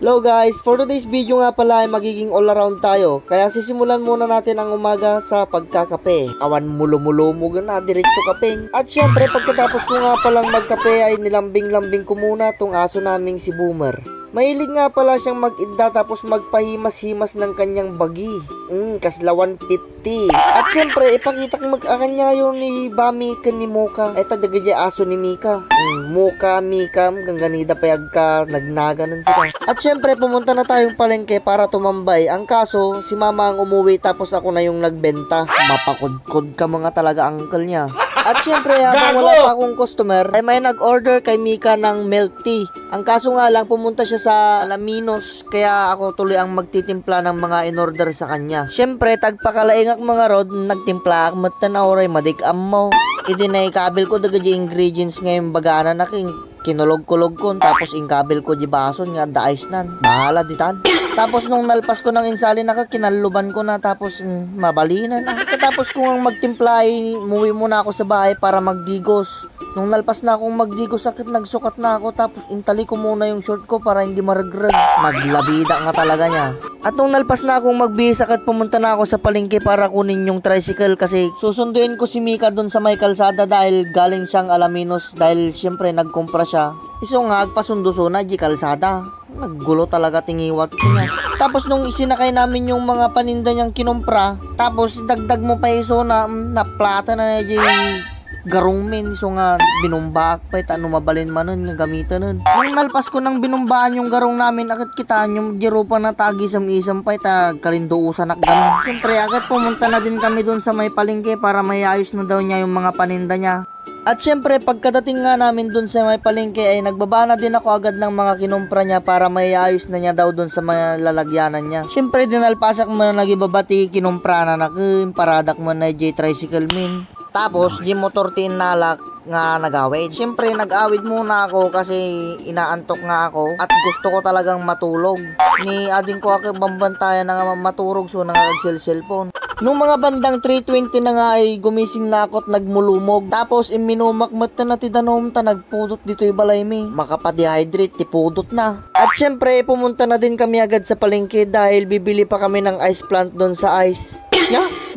Hello guys, for today's video nga pala ay magiging all around tayo. Kaya sisimulan muna natin ang umaga sa pagkakape. Awan mulo-mulo mo na, diretso kapeng. At syempre pagkatapos ko nga palang magkape ay nilambing-lambing ko muna tong aso naming si Boomer. Mahilig nga pala siyang mag-idda tapos magpahimas-himas ng kanyang bagi. Kasla 150. At syempre, ipakita kong mag-akanya yun ni Bami kan ni Moka. Ay tadagay aso ni Mika. Moka, Mika, gangganida payag ka, nagnaga nun sila. At syempre, pumunta na tayong palengke para tumambay. Ang kaso, si mama ang umuwi tapos ako na yung nagbenta. Mapakudkod ka mga talaga uncle niya. At syempre, habang wala pa akong customer, ay may nag-order kay Mika ng milk tea. Ang kaso nga lang, pumunta siya sa Alaminos, kaya ako tuloy ang magtitimpla ng mga in-order sa kanya. Syempre, tagpakalaingak mga rod, nagtimpla ak matanaoray madik-am mo. Idinay kabil ko daga di ingredients ngayon bagana na king kinulog-kulog ko, tapos ingkabil ko di bason nga daais nan. Bahala ditan. Tapos nung nalpas ko ng insali na kinaluban ko na, tapos mabalinan. Tapos kung ang magtimpla ay muwi muna ako sa bahay para magdigos. Nung nalpas na akong magdigos, sakit nagsukat na ako, tapos intali ko muna yung short ko para hindi maragrag. Naglabida nga talaga niya. At nung nalpas na akong magbihis, sakit pumunta na ako sa palengke para kunin yung tricycle kasi susunduin ko si Mika dun sa may kalsada dahil galing siyang Alaminos dahil syempre nagkumpra siya. Iso nga agpasundo na di kalsada. Naggulo talaga tingiwat ko niya. Tapos nung isinakay namin yung mga paninda niyang kinumpra, tapos dagdag mo pa iso na naplata na di garong men. So nga binumbak pa ano mabalin man nun nga gamitan nun. Nung nalpas ko nang binumbaan yung garong namin, akit kita yung jiro pa na tagi isam-isam pa kalinduusan ak ganun. Siyempre agad pumunta na din kami dun sa may palengke para mayayos na daw niya yung mga paninda niya. At syempre pagkadating nga namin dun sa may palengke ay nagbaba na din ako agad ng mga kinumpra niya para mayayos na niya daw dun sa mga lalagyanan niya. Syempre dinalpasak mo na nagibabati kinumpra na nakin paradak mo na J-tricycle min. Tapos di motor tinalak nga nagawid. Syempre nag-awid muna ako kasi inaantok nga ako at gusto ko talagang matulog. Ni ading ko ako bambantayan na nga maturog so nangagsil-cellphone. Nung mga bandang 3:20 na nga ay gumising na ako at nagmulumog. Tapos iminumakmat na tidanom ta nagpudot dito yung balay mi. Makapa-dehydrate, tipudot na. At syempre pumunta na din kami agad sa palengke dahil bibili pa kami ng ice plant doon sa ice.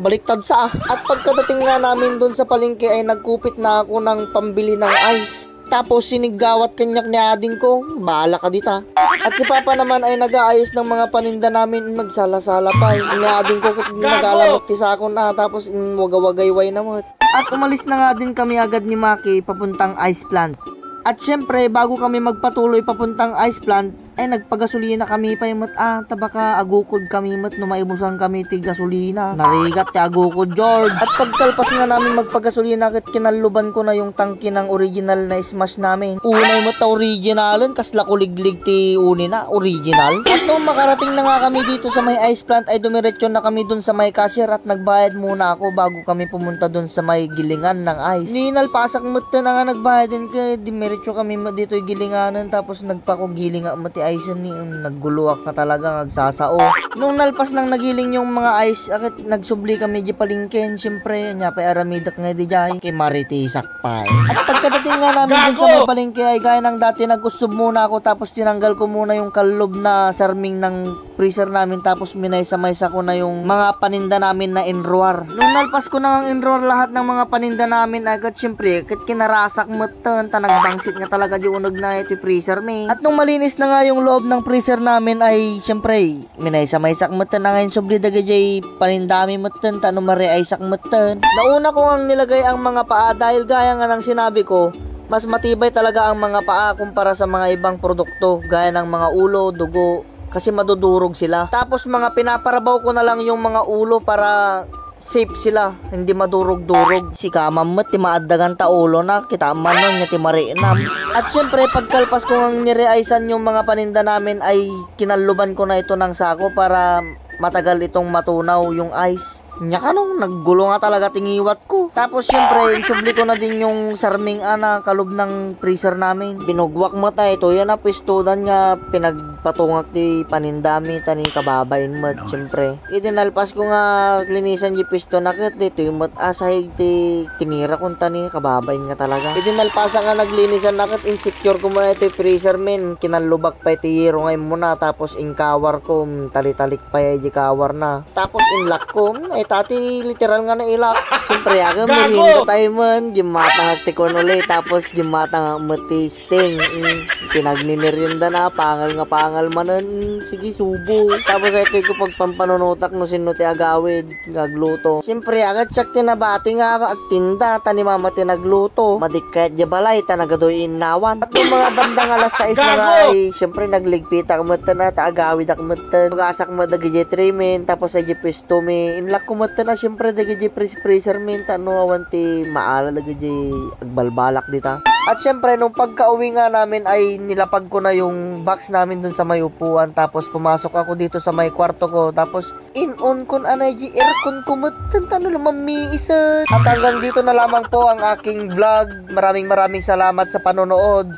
Baliktad sa At pagkadating nga namin doon sa palengke ay nagkupit na ako ng pambili ng ice. Tapos sinigawat kanyak ni ading ko, bahala ka dita. At si Papa naman ay nag-aayos ng mga paninda namin, magsala-sala pa. Ni ading ko nag-alamot sa ako na, tapos wagawagayway naman. At umalis na nga din kami agad ni Maki papuntang ice plant. At syempre bago kami magpatuloy papuntang ice plant ay nagpagasolina kami pa yung tabaka agukod kami no maibusan kami ti gasolina. Narigat ti agukod George. At pagtalpas nga namin magpagasolina kit kinaluban ko na yung tangki ng original na smash namin. Unay mo ta originalan kasla kuliglig ti uni na original. At nung makarating na nga kami dito sa may ice plant ay dumiretso na kami dun sa may cashier at nagbayad muna ako bago kami pumunta dun sa may gilingan ng ice. Ninalpasak mo na nga nagbayad din kaya dumiretso kami dito yung gilinganan tapos nagpako gilinga mo ti ice ni nagguluwak na talaga nagsasao. Nung nalpas nang nagiling yung mga ice akit nagsubli kami di palingken syempre nya pa aramidak nga di jay kay maritisak pa. At pagkadating nga namin dun sa may palengke ay gaya ng dati nagusub muna ako tapos tinanggal ko muna yung kalob na sarming ng freezer namin tapos minaysa-maysa ko na yung mga paninda namin na enroar. Nung nalpas ko na ang enroar lahat ng mga paninda namin agad syempre kit kinarasak matan nagbangsit nga talaga di unog na ito freezer me. At nung malinis na nga yung loob ng freezer namin ay syempre minaysa-maysak matan na ngayon sobli dagajay panindami matan tano mariaysak matan. Nauna ko ang nilagay ang mga paa dahil gaya nga ng sinabi ko mas matibay talaga ang mga paa kumpara sa mga ibang produkto gaya ng mga ulo, dugo kasi madudurog sila. Tapos mga pinaparabaw ko na lang yung mga ulo para safe sila, hindi madurog-durog. Si kamamat, ti maadagan ta ulo na, kita manon niya ti marinam. At syempre, pagkalpas ko ng nireaysan yung mga paninda namin ay kinaluban ko na ito ng sako para matagal itong matunaw yung ice. Nya kanong naggulo nga talaga tingiwat ko. Tapos syempre, subli ko na din yung sarming ana kalob ng freezer namin. Binugwak mo ta ito yan na pistodan nga patungak ti panindami tani kababain mat syempre. Idinalpas ko nga linisan di pisto nakit dito yung mat asahig ti tinira kong tani kababain nga talaga. Idinalpasa nga naglinisan nakit insecure ko mo ito freezer men kinalubak pa iti hero ngay muna tapos inkawar ko talitalik pa yung kawar na. Tapos inlock ko tati literal nga na ilak. Syempre aga maminda tayo man gimatang aktikon ulit tapos gimatang mati sting pinagninirienda na pangal manan sige subo tapos ito ko pagpampanunutak no sino ti agawid gagluto syempre agad siyak tinabati nga agtinda tani mama tinagluto madikket di balay tanagadoy inawan at yung mga bandang alas 6 na nga ay syempre nagligpita kamata na taagawid akamata magasak mo dagi treatment tapos ay pisto me inlak kumata na syempre dagi freezer men tano awanti maala dagi agbalbalak dita. At syempre, nung pagka-uwi nga namin ay nilapag ko na yung box namin dun sa may upuan. Tapos pumasok ako dito sa may kwarto ko. Tapos in-on kon anay aircon ko matantano naman miisan. At hanggang dito na lamang po ang aking vlog. Maraming salamat sa panonood.